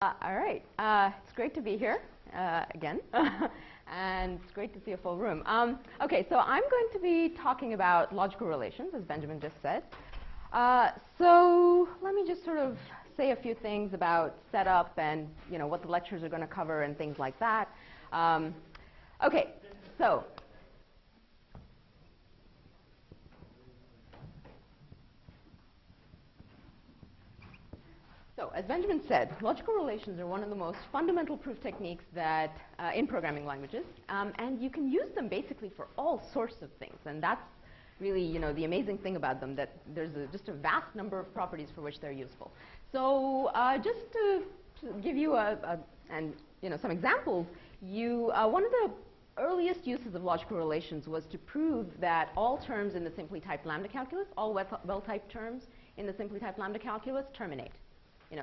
All right. It's great to be here again. And it's great to see a full room. OK, so I'm going to be talking about logical relations, as Benjamin just said. So let me just sort of say a few things about setup and what the lectures are going to cover and things like that. OK, so as Benjamin said, logical relations are one of the most fundamental proof techniques that in programming languages, and you can use them basically for all sorts of things. And that's really the amazing thing about them, that there's just a vast number of properties for which they're useful. So just to give you some examples, one of the earliest uses of logical relations was to prove that all terms in the simply typed lambda calculus, all well-typed terms in the simply typed lambda calculus terminate.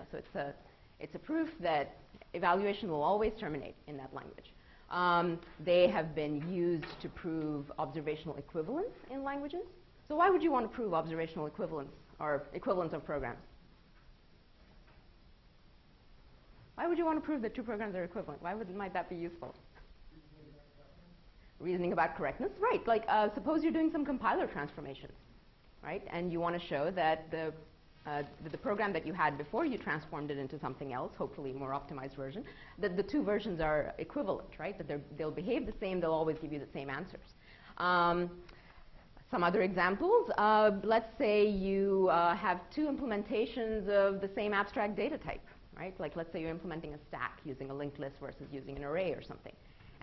So it's a proof that evaluation will always terminate in that language. They have been used to prove observational equivalence in languages. So why would you want to prove observational equivalence or equivalence of programs? Why would you want to prove that two programs are equivalent? Might that be useful? Reasoning about correctness, right? Like suppose you're doing some compiler transformations, right? And you want to show that the program that you had before you transformed it into something else, hopefully a more optimized version, that the two versions are equivalent, right? That they'll behave the same, they'll always give you the same answers. Some other examples, let's say you have two implementations of the same abstract data type, right? Like let's say you're implementing a stack using a linked list versus using an array or something.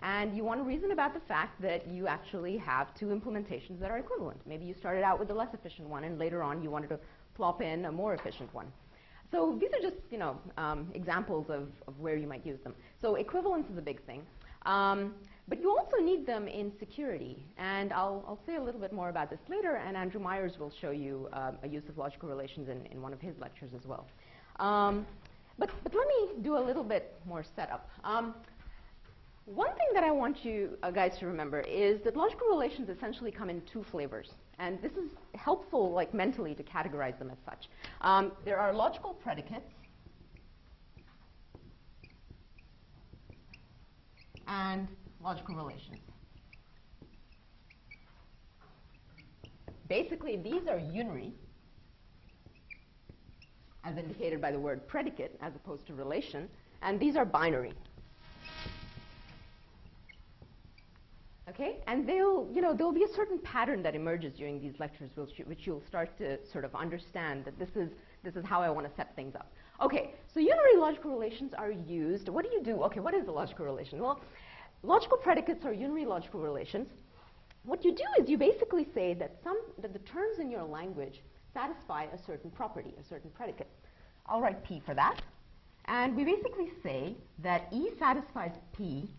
And you want to reason about the fact that you actually have two implementations that are equivalent. Maybe you started out with the less efficient one, and later on you wanted to plop in a more efficient one. So these are just examples of where you might use them. So equivalence is a big thing. But you also need them in security. And I'll say a little bit more about this later, and Andrew Myers will show you a use of logical relations in one of his lectures as well. But let me do a little bit more setup. One thing that I want you guys to remember is that logical relations essentially come in two flavors. And this is helpful, like mentally, to categorize them as such. There are logical predicates and logical relations. Basically, these are unary, as indicated by the word predicate, as opposed to relation, and these are binary. Okay, and there'll be a certain pattern that emerges during these lectures, which you'll start to sort of understand that this is how I want to set things up. Okay, so unary logical relations are used. What do you do? Okay, what is a logical relation? Well, logical predicates are unary logical relations. What you do is you basically say that the terms in your language satisfy a certain property, a certain predicate. I'll write P for that, and we basically say that E satisfies P,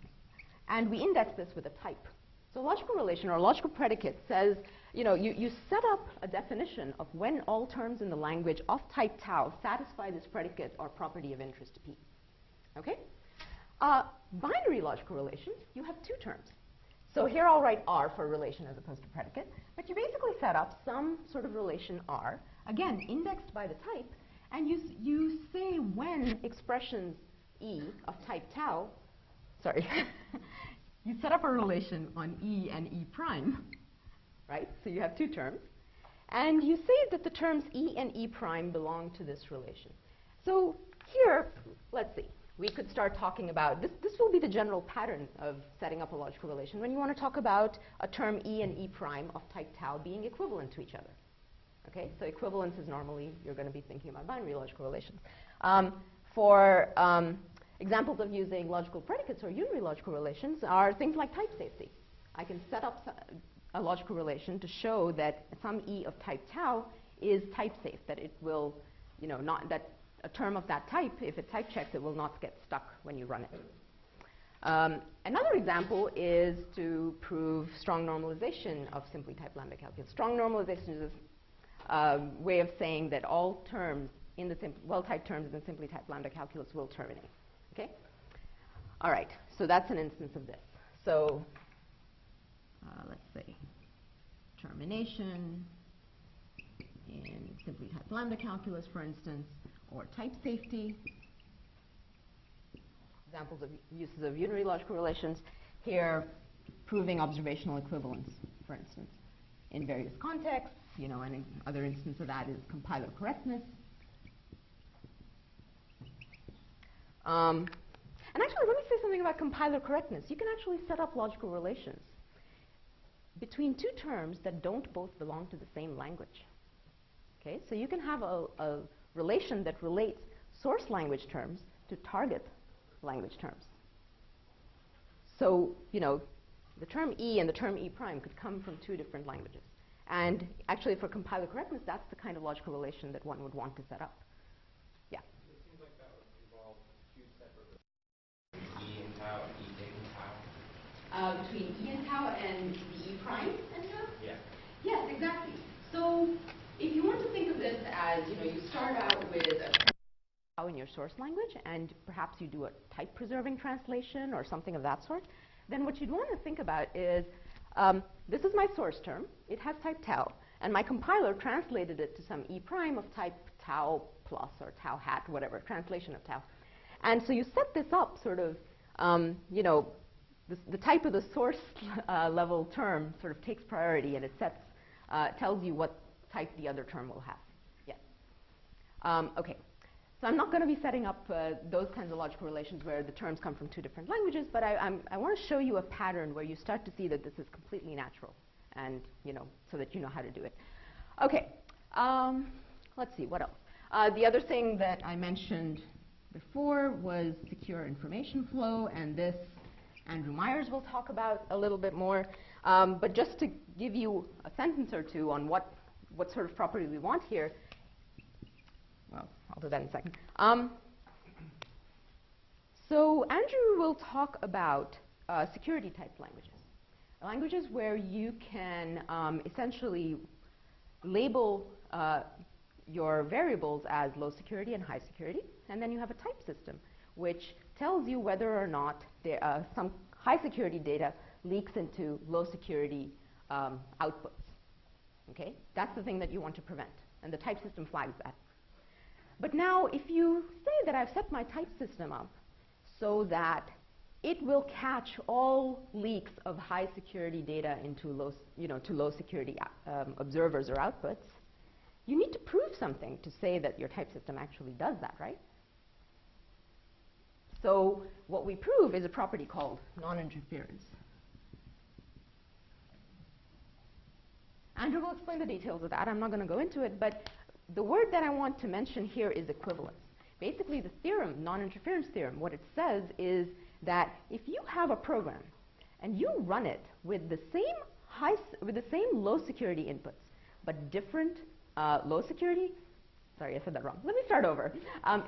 and we index this with a type. So a logical relation or a logical predicate says, you set up a definition of when all terms in the language of type tau satisfy this predicate or property of interest to P. Okay? Binary logical relations, you have two terms. So here I'll write R for relation as opposed to predicate. But you basically set up some sort of relation R, again, indexed by the type, and you say when expressions E of type tau, sorry, you set up a relation on E and E prime, right? So you have two terms. And you say that the terms E and E prime belong to this relation. So here, let's see. We could start talking about, this will be the general pattern of setting up a logical relation when you want to talk about a term E and E prime of type tau being equivalent to each other. Okay, so equivalence is normally, you're going to be thinking about binary logical relations. Examples of using logical predicates or unary logical relations are things like type safety. I can set up a logical relation to show that some E of type tau is type safe, that it will, that a term of that type, if it type checks, it will not get stuck when you run it. Another example is to prove strong normalization of simply typed lambda calculus. Strong normalization is a way of saying that all terms in the well-typed terms in the simply typed lambda calculus will terminate. Okay? All right, so that's an instance of this. So let's say termination in simply typed lambda calculus, for instance, or type safety examples of uses of unary logical relations. Here, proving observational equivalence, for instance, in various contexts, and another instance of that is compiler correctness. And actually, let me say something about compiler correctness. You can actually set up logical relations between two terms that don't both belong to the same language. Okay, so you can have a relation that relates source language terms to target language terms. So, the term E and the term E prime could come from two different languages. And actually, for compiler correctness, that's the kind of logical relation that one would want to set up. Yeah? It seems like that would involve two separate E and tau, E big and tau. Between E and tau and the E prime and tau? Yeah. Yes, exactly. So if you want to think of this as, you start out with a tau in your source language, and perhaps you do a type-preserving translation or something of that sort, then what you'd want to think about is, this is my source term. It has type tau, and my compiler translated it to some E prime of type tau plus or tau hat, whatever, translation of tau. And so you set this up sort of, the type of the source level term sort of takes priority, and it tells you what type the other term will have. Yes. Okay. So I'm not going to be setting up those kinds of logical relations where the terms come from two different languages, but I want to show you a pattern where you start to see that this is completely natural, and so that you know how to do it. Okay. Let's see, what else? The other thing that I mentioned before was secure information flow, and this Andrew Myers will talk about a little bit more. But just to give you a sentence or two on what sort of property we want here, well, I'll do that in a second. So Andrew will talk about security type languages where you can essentially label your variables as low security and high security, and then you have a type system which tells you whether or not some high security data leaks into low security outputs. Okay, that's the thing that you want to prevent, and the type system flags that. But now, if you say that I've set my type system up so that it will catch all leaks of high security data into low security observers or outputs, you need to prove something to say that your type system actually does that, right? So what we prove is a property called non-interference. Andrew will explain the details of that. I'm not going to go into it, but the word that I want to mention here is equivalence. Basically, the theorem, non-interference theorem, what it says is that if you have a program and you run it with the same low security inputs, but different low security, sorry, I said that wrong. Let me start over.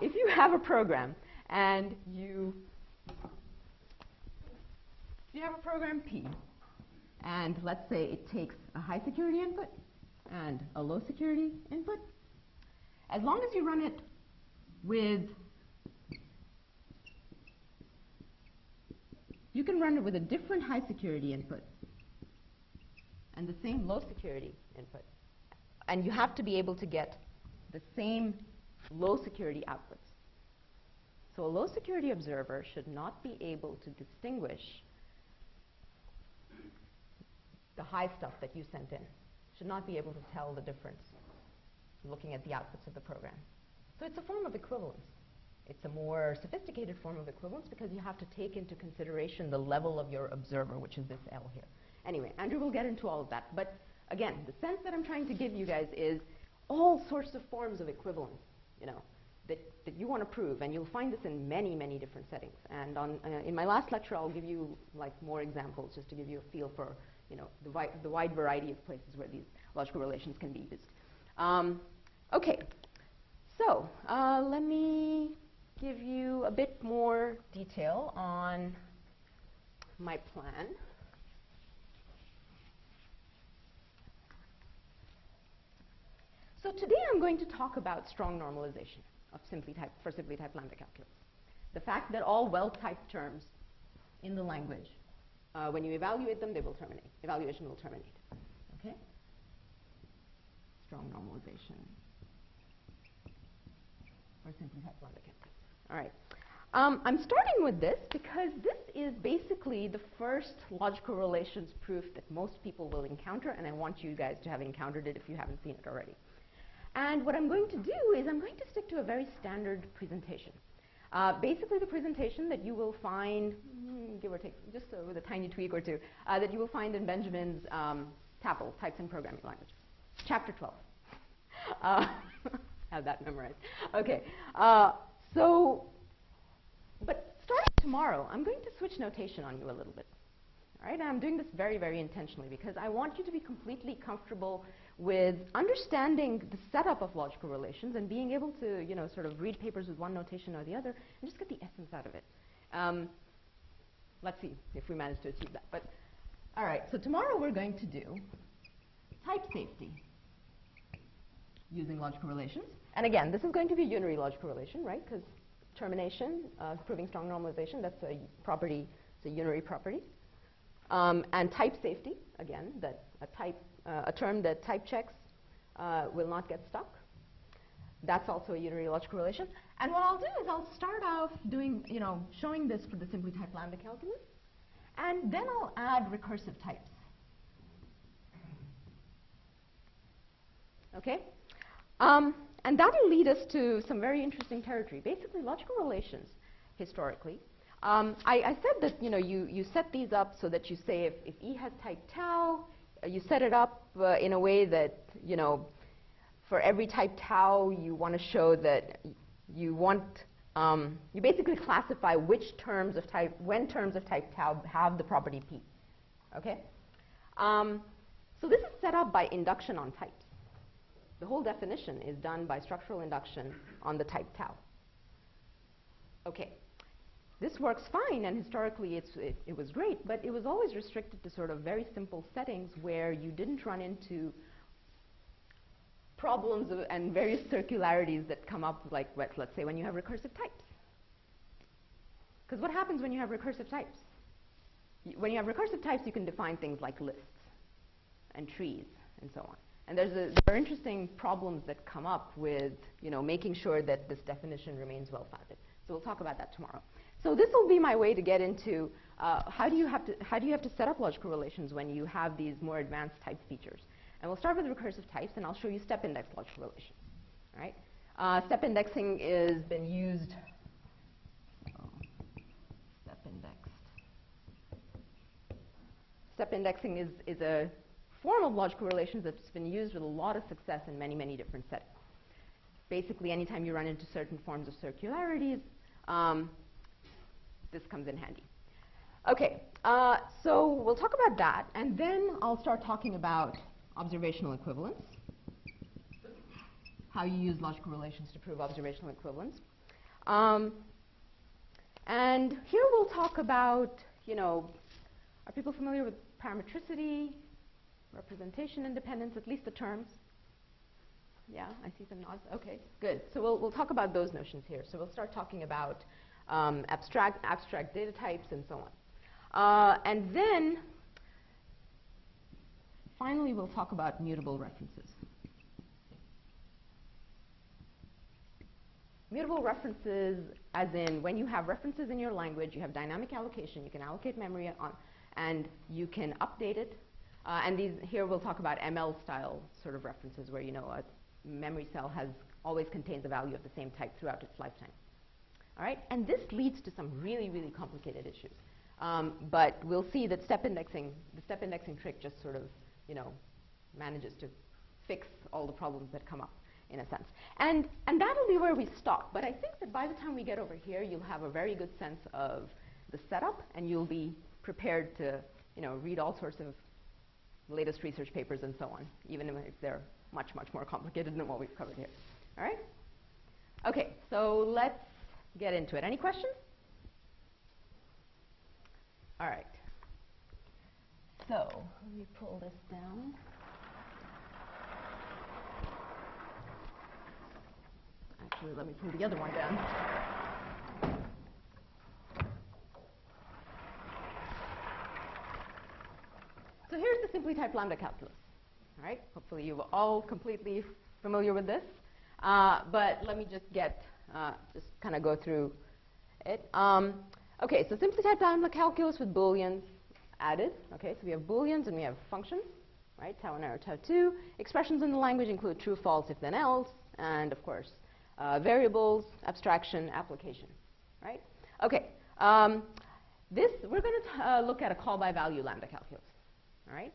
If you have a program and you have a program P, and let's say it takes a high security input and a low security input, as long as you run it with, you can run it with a different high security input and the same low security input, and you have to be able to get the same low security outputs. So a low security observer should not be able to distinguish the high stuff that you sent in, should not be able to tell the difference looking at the outputs of the program. So it's a form of equivalence. It's a more sophisticated form of equivalence because you have to take into consideration the level of your observer, which is this L here. Anyway, Andrew will get into all of that. But again, the sense that I'm trying to give you guys is all sorts of forms of equivalence, that you want to prove, and you'll find this in many, many different settings. And in my last lecture, I'll give you more examples just to give you a feel for the wide variety of places where these logical relations can be used. Okay, so let me give you a bit more detail on my plan. So today I'm going to talk about strong normalization of simply typed lambda calculus. The fact that all well-typed terms in the language, when you evaluate them, they will terminate. Evaluation will terminate. Okay? Strong normalization for simply typed lambda calculus. All right. I'm starting with this because this is basically the first logical relations proof that most people will encounter, and I want you guys to have encountered it if you haven't seen it already. And what I'm going to do is I'm going to stick to a very standard presentation. Basically the presentation that you will find, give or take, just with a tiny tweak or two, that you will find in Benjamin's TAPL, Types in Programming Languages, Chapter 12. Have that memorized. Okay, but starting tomorrow, I'm going to switch notation on you a little bit. All right, and I'm doing this very, very intentionally because I want you to be completely comfortable with understanding the setup of logical relations and being able to, sort of read papers with one notation or the other and just get the essence out of it. Let's see if we manage to achieve that. But all right, so tomorrow we're going to do type safety using logical relations. And again, this is going to be a unary logical relation, right? Because termination, proving strong normalization, that's a property, it's a unary property. And type safety, again, that a term that type checks will not get stuck. That's also a unary logical relation. And what I'll do is I'll start off doing, showing this for the simply typed lambda calculus, and then I'll add recursive types. Okay? And that'll lead us to some very interesting territory. Basically, logical relations, historically. I said that you set these up so that you say if E has type tau, you set it up in a way that for every type tau you want to show that you basically classify which terms of type when terms of type tau have the property P. Okay, so this is set up by induction on types. The whole definition is done by structural induction on the type tau. Okay. This works fine, and historically it was great, but it was always restricted to sort of very simple settings where you didn't run into problems and various circularities that come up, like, let's say, when you have recursive types. Because what happens when you have recursive types? When you have recursive types, you can define things like lists and trees and so on. And there are interesting problems that come up with making sure that this definition remains well-founded. So we'll talk about that tomorrow. So this will be my way to get into how do you have to set up logical relations when you have these more advanced type features. And we'll start with recursive types, and I'll show you step index logical relations. All right? Step indexing has been used. Step indexing is a form of logical relations that's been used with a lot of success in many, many different settings. Basically, anytime you run into certain forms of circularities, this comes in handy. Okay, so we'll talk about that, and then I'll start talking about observational equivalence, how you use logical relations to prove observational equivalence. And here we'll talk about, are people familiar with parametricity, representation independence, at least the terms? Yeah, I see some nods. Okay, good. So we'll talk about those notions here. So we'll start talking about abstract data types and so on. And then, finally, we'll talk about mutable references. Mutable references, as in when you have references in your language, you have dynamic allocation, you can allocate memory on, and you can update it. And here we'll talk about ML-style sort of references where, a memory cell always contains a value of the same type throughout its lifetime. All right? And this leads to some really, really complicated issues. But we'll see that the step indexing trick just sort of, manages to fix all the problems that come up, in a sense. And that'll be where we stop. But I think that by the time we get over here, you'll have a very good sense of the setup, and you'll be prepared to, read all sorts of latest research papers and so on, even if they're much, much more complicated than what we've covered here. All right? Okay, so let's get into it. Any questions? All right. So let me pull this down. Actually, let me pull the other one down. So here's the simply typed lambda calculus. All right? Hopefully you're all completely familiar with this. But let me just kind of go through Okay, so simply typed lambda calculus with booleans added. Okay, so we have booleans and we have functions, right? Tau 1 or tau 2. Expressions in the language include true, false, if then else, and of course variables, abstraction, application, right? Okay, we're going to look at a call by value lambda calculus, all right?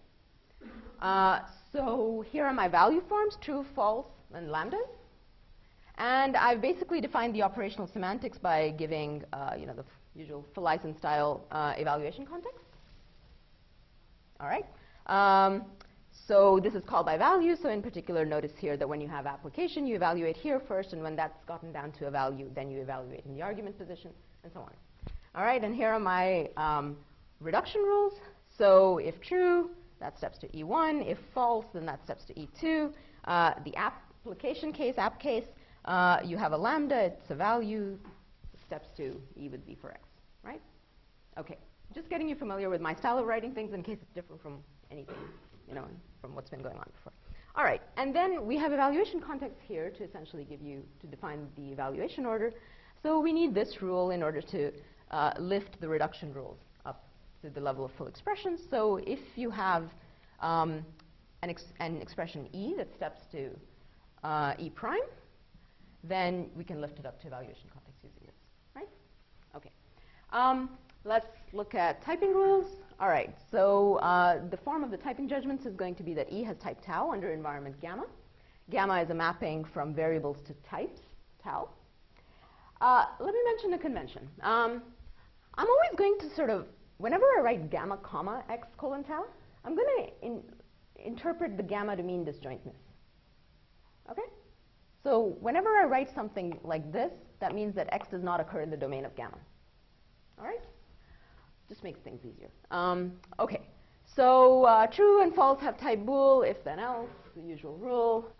So here are my value forms, true, false, and lambdas. And I've basically defined the operational semantics by giving the usual Felizen style evaluation context. All right. So this is called by value. So in particular, notice here that when you have application, you evaluate here first, and when that's gotten down to a value, then you evaluate in the argument position, and so on. All right, and here are my reduction rules. So if true, that steps to E1. If false, then that steps to E2. The application case, app case, you have a lambda, it's a value, steps to E with B for X, right? Okay, just getting you familiar with my style of writing things in case it's different from anything, from what's been going on before. All right, and then we have evaluation context here to essentially to define the evaluation order. So we need this rule in order to lift the reduction rules up to the level of full expression. So if you have an expression E that steps to E prime, then we can lift it up to evaluation context using this, right? Okay. Let's look at typing rules. All right, so the form of the typing judgments is going to be that E has type tau under environment gamma. Gamma is a mapping from variables to types, tau. Let me mention a convention. I'm always going to whenever I write gamma comma x colon tau, I'm going to interpret the gamma to mean disjointness. Okay? So whenever I write something like this, that means that x does not occur in the domain of gamma. All right? Just makes things easier. Okay. So true and false have type bool, if then else, the usual rule.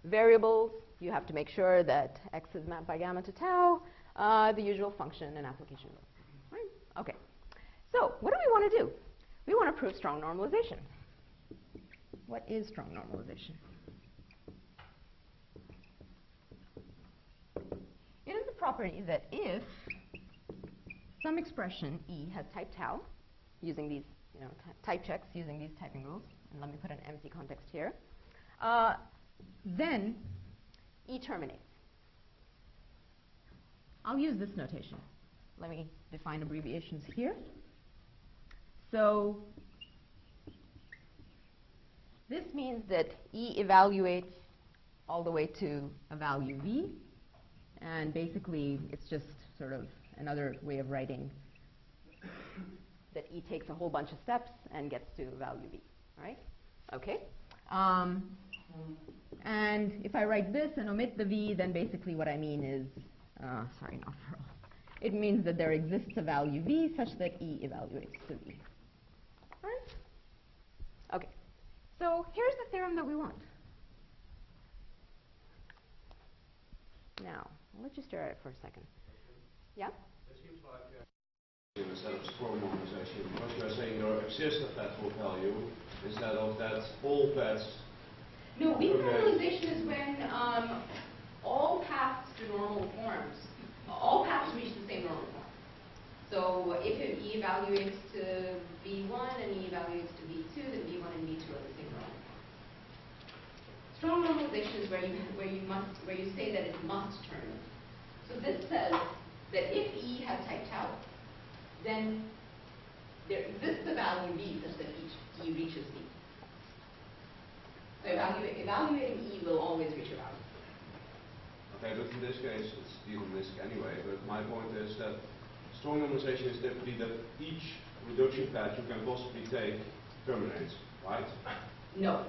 Variables, you have to make sure that x is mapped by gamma to tau, the usual function and application rule. Right? Okay. So what do we want to do? We want to prove strong normalization. What is strong normalization? It is a property that if some expression E has type tau, using these type checks, using these typing rules, and let me put an empty context here, then E terminates. I'll use this notation. Let me define abbreviations here. So this means that E evaluates all the way to a value V, and basically it's just sort of another way of writing that E takes a whole bunch of steps and gets to value V, right? Okay. And if I write this and omit the V, then basically what I mean is, sorry, not for all. It means that there exists a value V such that E evaluates to V. All right? Okay. So here's the theorem that we want. Now, I'll let you stare at it for a second. Yeah? It seems like instead of strong normalization, because you are saying there exists a pathful value instead of that all paths. No, weak normalization is when all paths to normal forms, all paths reach the same normal form. So if E evaluates to V1 and E evaluates to V2, then V1 and V2 are the same normal form. Strong normalization is where you say that it must terminate. So this says that if E has type tau, then there exists a value V such that each E reaches V. So evaluating E will always reach a value. Okay, but in this case, it's deterministic anyway. But my point is that strong normalization is typically that each reduction path you can possibly take terminates, right? No.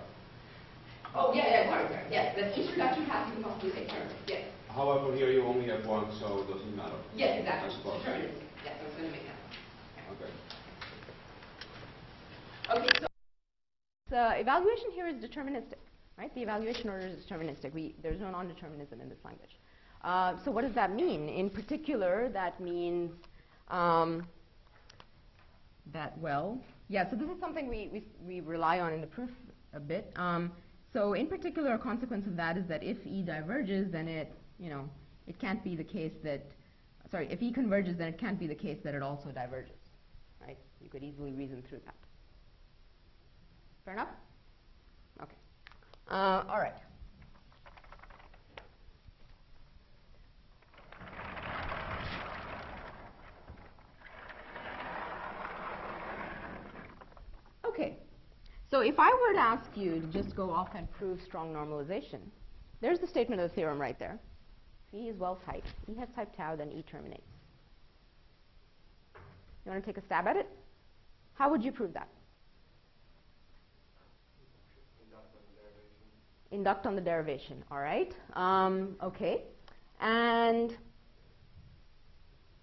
Oh, yeah, sorry. Yes, that each reduction path you can possibly take terminates, yes. However, here you only have one, so it doesn't matter. Yes, exactly. Deterministic. Yes, I was going to make that. Okay. Okay, so evaluation here is deterministic, right? The evaluation order is deterministic. There's no non-determinism in this language. So what does that mean? In particular, that means that, well, yeah, so this is something we rely on in the proof a bit. So in particular, a consequence of that is that if E diverges, then it can't be the case that sorry, if E converges, then it can't be the case that it also diverges, right? You could easily reason through that. Fair enough? Okay. All right. Okay. So if I were to ask you to just go off and prove strong normalization, there's the statement of the theorem right there. If E is well typed, E has type tau, then E terminates. You want to take a stab at it? How would you prove that? Induct on the derivation. All right. Okay. And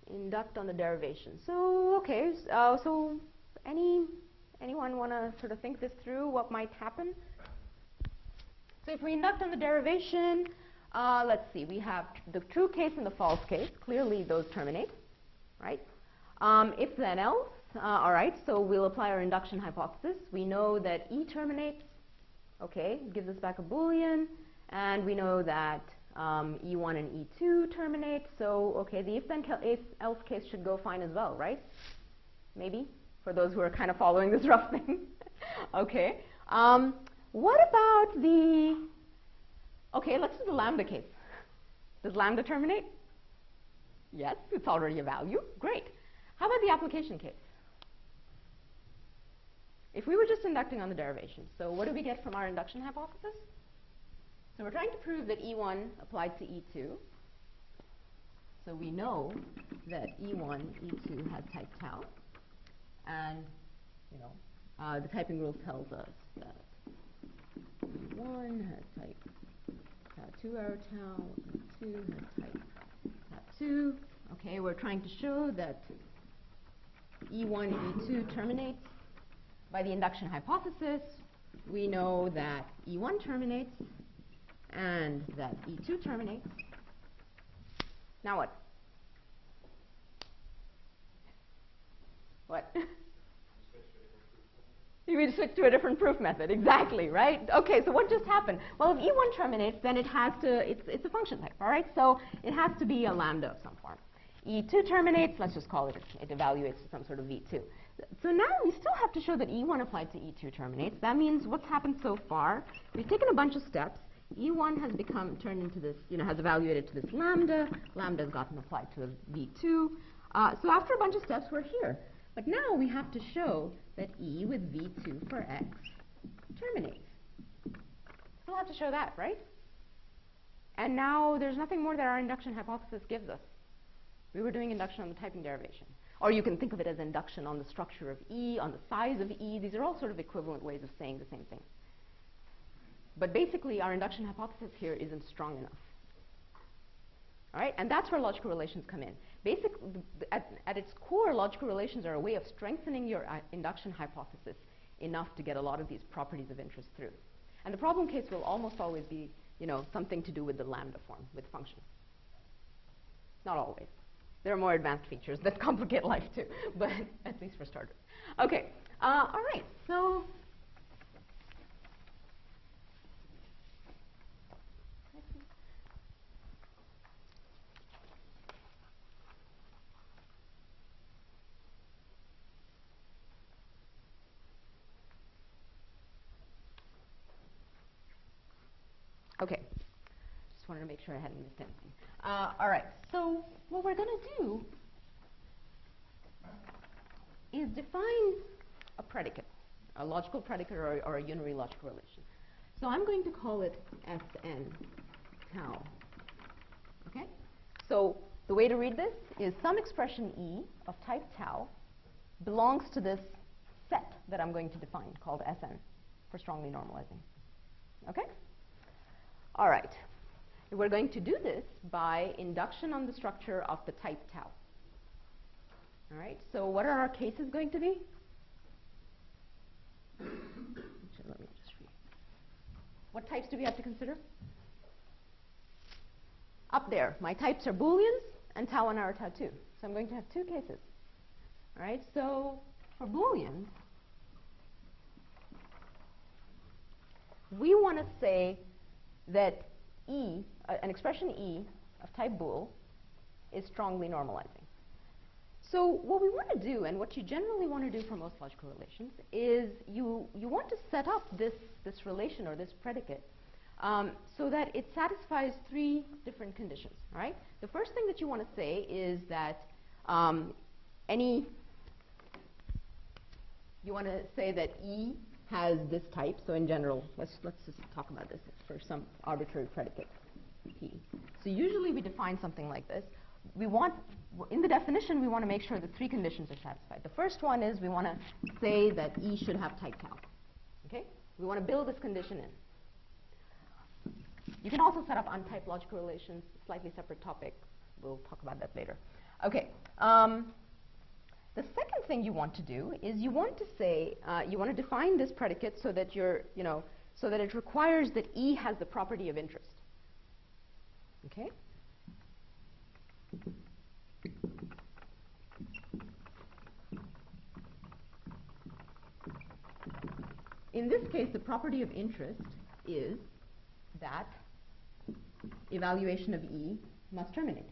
induct on the derivation. So, okay. So anyone want to sort of think this through, what might happen? So if we induct on the derivation, let's see. We have the true case and the false case. Clearly, those terminate, right? If then else, all right, so we'll apply our induction hypothesis. We know that E terminates, okay, gives us back a Boolean, and we know that E1 and E2 terminate, so, okay, the if then else case should go fine as well, right? Maybe, for those who are kind of following this rough thing. Okay, what about the, okay, let's do the lambda case. Does lambda terminate? Yes, it's already a value, great. How about the application case? If we were just inducting on the derivation, so what do we get from our induction hypothesis? So we're trying to prove that E1 applied to E2. So we know that E1, E2 has type tau. And, you know, the typing rule tells us that E1 has type tau2 arrow tau, E2 has type tau2. Okay, we're trying to show that E1, E2 terminates. By the induction hypothesis, we know that E1 terminates and that E2 terminates. Now what? What? You mean switch to a different proof method, exactly, right? Okay, so what just happened? Well, if E1 terminates, then it has to, it's a function type, all right? So it has to be a lambda of some form. E2 terminates, let's just call it, it evaluates to some sort of V2. So now we still have to show that E1 applied to E2 terminates. That means what's happened so far, we've taken a bunch of steps. E1 has become turned into this, you know, has evaluated to this lambda. Lambda has gotten applied to a V2. So after a bunch of steps, we're here. But now we have to show that E with V2 for X terminates. We'll have to show that, right? And now there's nothing more that our induction hypothesis gives us. We were doing induction on the typing derivation. Or you can think of it as induction on the structure of E, on the size of E. These are all sort of equivalent ways of saying the same thing. But basically, our induction hypothesis here isn't strong enough. All right? And that's where logical relations come in. Basically, at its core, logical relations are a way of strengthening your induction hypothesis enough to get a lot of these properties of interest through. And the problem case will almost always be, you know, something to do with the lambda form, with functions. Not always. There are more advanced features that complicate life too, but at least for starters. Okay, all right, so okay, just wanted to make sure I hadn't missed anything. All right, so what we're going to do is define a predicate, a logical predicate or a unary logical relation. So I'm going to call it Sn tau. Okay? So the way to read this is some expression E of type tau belongs to this set that I'm going to define called Sn for strongly normalizing. Okay? All right. We're going to do this by induction on the structure of the type tau. All right, so what are our cases going to be? Let me just read. What types do we have to consider? Up there, my types are Booleans and tau1 or tau2. So I'm going to have two cases. All right, so for Booleans, we want to say that E, an expression E of type bool, is strongly normalizing. So what we want to do, and what you generally want to do for most logical relations, is you want to set up this relation or this predicate so that it satisfies three different conditions. All right? The first thing that you want to say is that you want to say that E has this type. So in general, let's just talk about this for some arbitrary predicate P. So usually we define something like this. We want, in the definition, we want to make sure that three conditions are satisfied. The first one is we want to say that E should have type tau. Okay? We want to build this condition in. You can also set up untyped logical relations, slightly separate topic. We'll talk about that later. Okay. The second thing you want to do is you want to say, you want to define this predicate so that so that it requires that E has the property of interest. Okay? In this case, the property of interest is that evaluation of E must terminate.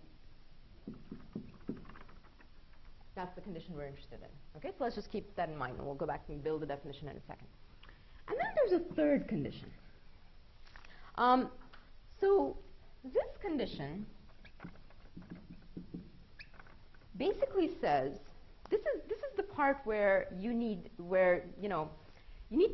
That's the condition we're interested in. Okay, so let's just keep that in mind, and we'll go back and build the definition in a second. And then there's a third condition. So this condition basically says this is the part where you need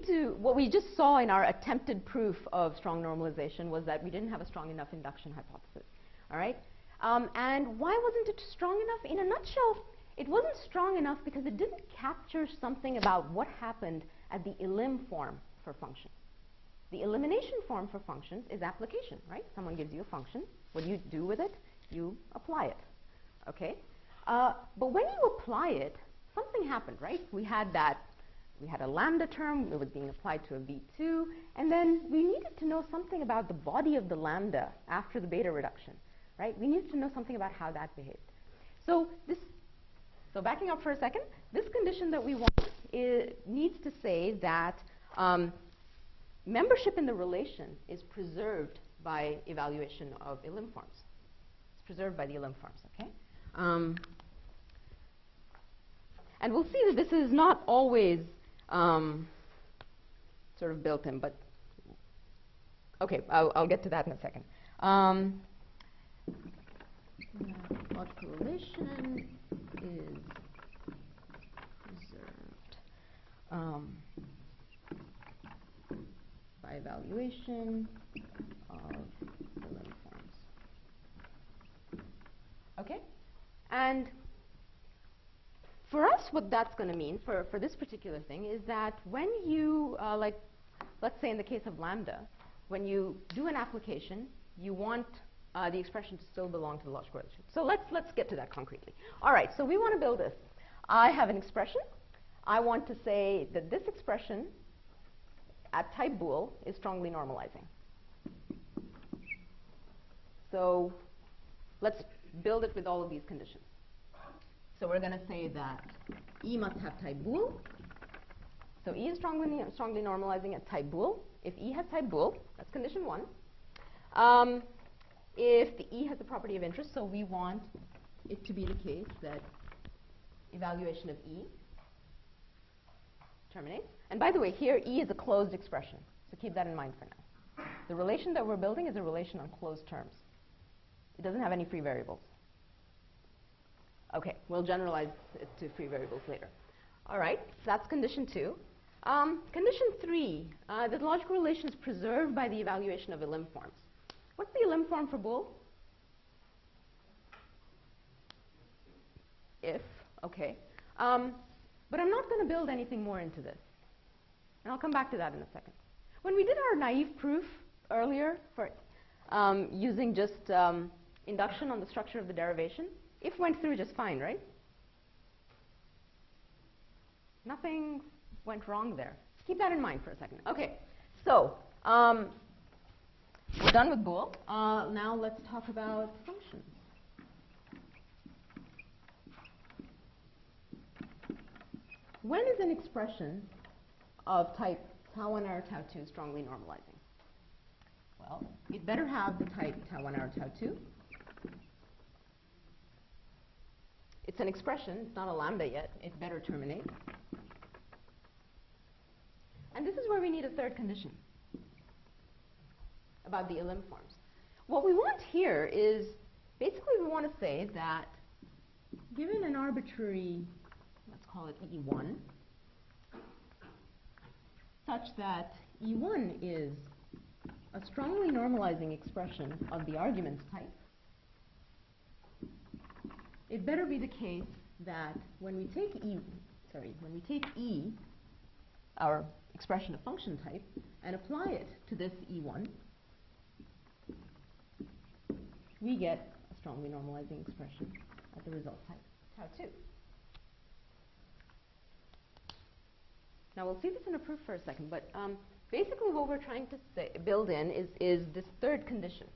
to, what we just saw in our attempted proof of strong normalization was that we didn't have a strong enough induction hypothesis. All right, and why wasn't it strong enough? In a nutshell, it wasn't strong enough because it didn't capture something about what happened at the elim form for functions. The elimination form for functions is application, right? Someone gives you a function. What do you do with it? You apply it. Okay? But when you apply it, something happened, right? We had a lambda term. It was being applied to a V2. And then we needed to know something about the body of the lambda after the beta reduction, right? We needed to know something about how that behaved. So backing up for a second, this condition that we want needs to say that membership in the relation is preserved by evaluation of elim forms. It's preserved by the elim forms, okay? And we'll see that this is not always sort of built in, but okay, I'll get to that in a second. Logical relation is preserved by evaluation of elim forms. Okay? And for us, what that's going to mean for this particular thing is that when you, let's say in the case of lambda, when you do an application, you want the expression to still belong to the logical relation. So let's get to that concretely. All right, so we want to build this. I have an expression. I want to say that this expression at type bool is strongly normalizing. So let's build it with all of these conditions. So we're going to say that E must have type bool. So E is strongly normalizing at type bool. If E has type bool, that's condition one. If the E has the property of interest, so we want it to be the case that evaluation of E terminates. And by the way, here E is a closed expression, so keep that in mind for now. The relation that we're building is a relation on closed terms. It doesn't have any free variables. Okay, we'll generalize it to free variables later. All right, so that's condition two. Condition three, the logical relation is preserved by the evaluation of elim forms. What's the elim form for bool? If, okay. But I'm not going to build anything more into this. And I'll come back to that in a second. When we did our naive proof earlier for using just induction on the structure of the derivation, if went through just fine, right? Nothing went wrong there. Keep that in mind for a second. Okay, so we're done with bool. Now let's talk about functions. When is an expression of type tau1 or tau2 strongly normalizing? Well, it better have the type tau1 or tau2. It's an expression. It's not a lambda yet. It better terminate. And this is where we need a third condition about the elim forms. What we want here is, basically we want to say that given an arbitrary, let's call it E1, such that E1 is a strongly normalizing expression of the arguments type, it better be the case that when we take E, our expression of function type, and apply it to this E1, we get a strongly normalizing expression at the result type, tau2. Now we'll see this in a proof for a second, but basically what we're trying to build in is this third condition.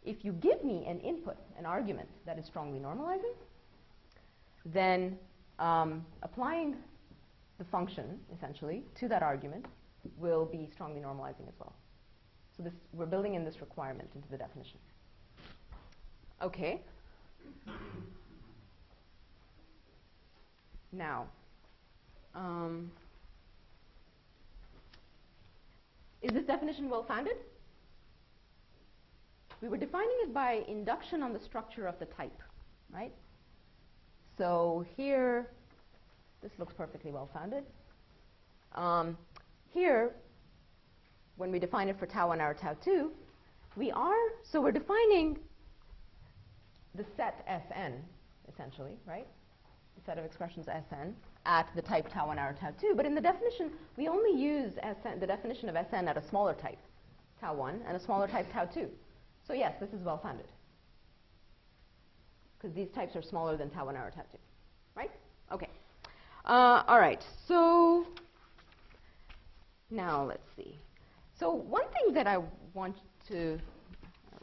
If you give me an input, an argument that is strongly normalizing, then applying the function, essentially, to that argument will be strongly normalizing as well. So we're building in this requirement into the definition. Okay. Now, is this definition well-founded? We were defining it by induction on the structure of the type, right? So here, this looks perfectly well-founded. Here, when we define it for tau1 or tau2, we're defining the set Sn, essentially, right? The set of expressions Sn at the type tau1 or tau2, but in the definition, we only use the definition of Sn at a smaller type, tau1, and a smaller type, tau2. So yes, this is well-founded, because these types are smaller than tau1 or tau2, right? Okay. All right, so now let's see. So one thing that I want to,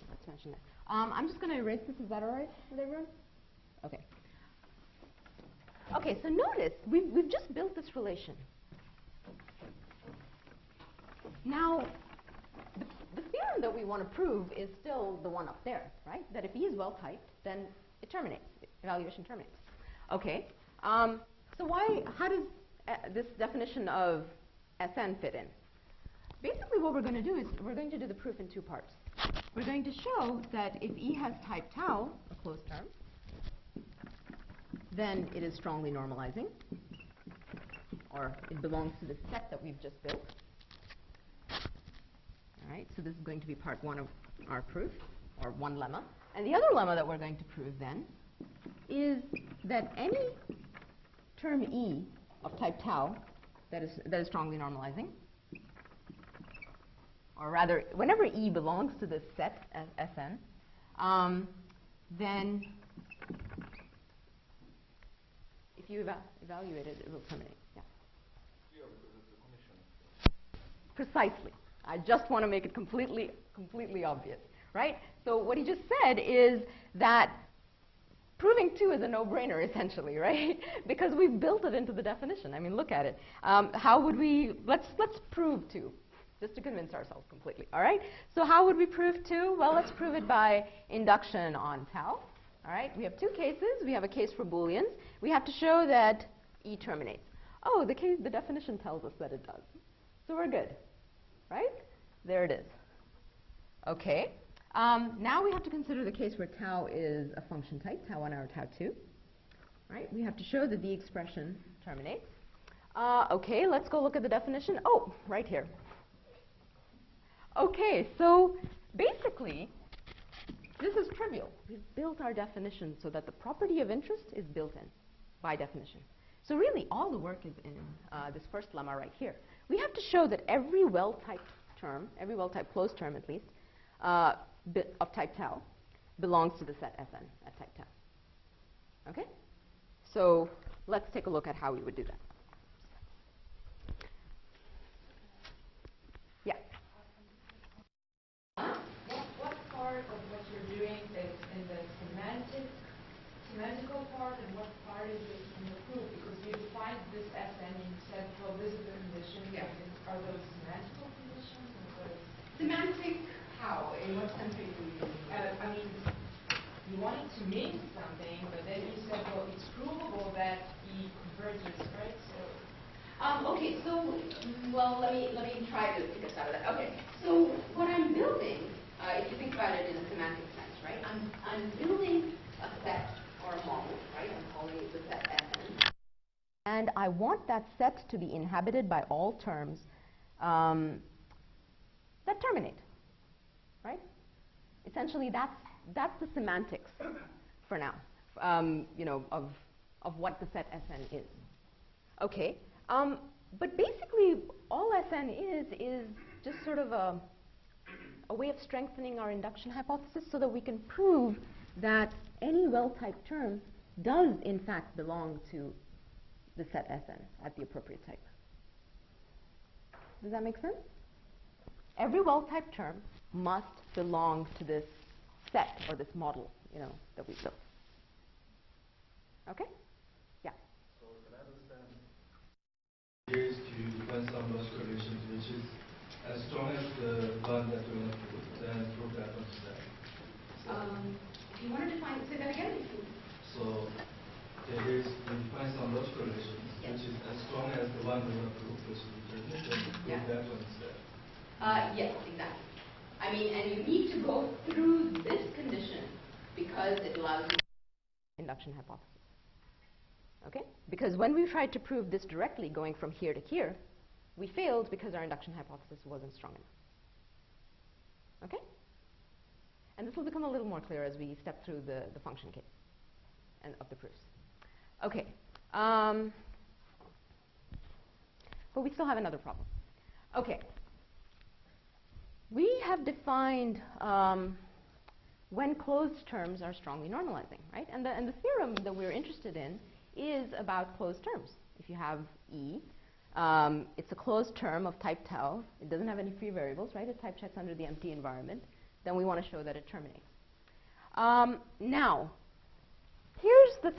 let's mention that. I'm just going to erase this. Is that all right with everyone? Okay. Okay, so notice we've just built this relation. Now, the theorem that we want to prove is still the one up there, right? That if E is well-typed, then it terminates. Evaluation terminates. Okay. So how does this definition of Sn fit in? Basically, what we're going to do is we're going to do the proof in two parts. We're going to show that if E has type tau, a closed term, then it is strongly normalizing, or it belongs to the set that we've just built. All right, so this is going to be part one of our proof, or one lemma. And the other lemma that we're going to prove then is that any term E of type tau that is strongly normalizing, or rather, whenever E belongs to this set Sn, then if you evaluate it, it will terminate. Yeah. Yeah, because it's a condition. Precisely. I just want to make it completely obvious, right? So what he just said is that proving 2 is a no-brainer, essentially, right? Because we've built it into the definition. I mean, look at it. How would we? Let's prove 2. Just to convince ourselves completely, all right? So how would we prove 2? Well, let's prove it by induction on tau, all right? We have two cases. We have a case for Booleans. We have to show that E terminates. Oh, the definition tells us that it does. So we're good, right? There it is. Okay. Now we have to consider the case where tau is a function type, tau1 or tau2, right? We have to show that the expression terminates. Okay, let's go look at the definition. Oh, right here. Okay, so basically, this is trivial. We've built our definition so that the property of interest is built in by definition. So really, all the work is in this first lemma right here. We have to show that every well-typed term, every well-typed closed term at least, of type tau belongs to the set Sn at type tau. Okay? So let's take a look at how we would do that. Yeah. What part of what you're doing is in the semantical part, and what part is it in the proof? Because you defined this Sn and you said, well, this is the condition. Yeah. Are those semantical conditions? Or what is Semantic how? In what sense are you using? I mean, you wanted to mean something, but then you said, well, emerges, right? So Okay, so, well, let me try to get out of that. Okay, so what I'm building, if you think about it in a semantic sense, right? I'm building a set or a model, right? I'm calling it the set Fn. And I want that set to be inhabited by all terms that terminate, right? Essentially, that's the semantics for now, you know, of what the set Sn is. Okay, but basically, all Sn is just sort of a way of strengthening our induction hypothesis so that we can prove that any well-typed term does, in fact, belong to the set Sn at the appropriate type. Does that make sense? Every well-typed term must belong to this set or this model, you know, that we built. Okay? Yeah. So can I understand? Is to define some logical relations which is as strong as the one that we want to prove, then prove that one set. If you want to say that again? So there is to define some logical relations which is as strong as the one we want to prove, which is determinate, then prove that one set. Yes, exactly. I mean, and you need to go through this condition because it allows you induction hypothesis. Okay? Because when we tried to prove this directly, going from here to here, we failed because our induction hypothesis wasn't strong enough. Okay? And this will become a little more clear as we step through the function case and of the proofs. Okay. But we still have another problem. Okay. We have defined when closed terms are strongly normalizing, right? And the theorem that we're interested in is about closed terms. If you have E, it's a closed term of type tau. It doesn't have any free variables, right? It type checks under the empty environment. Then we want to show that it terminates. Now, here's the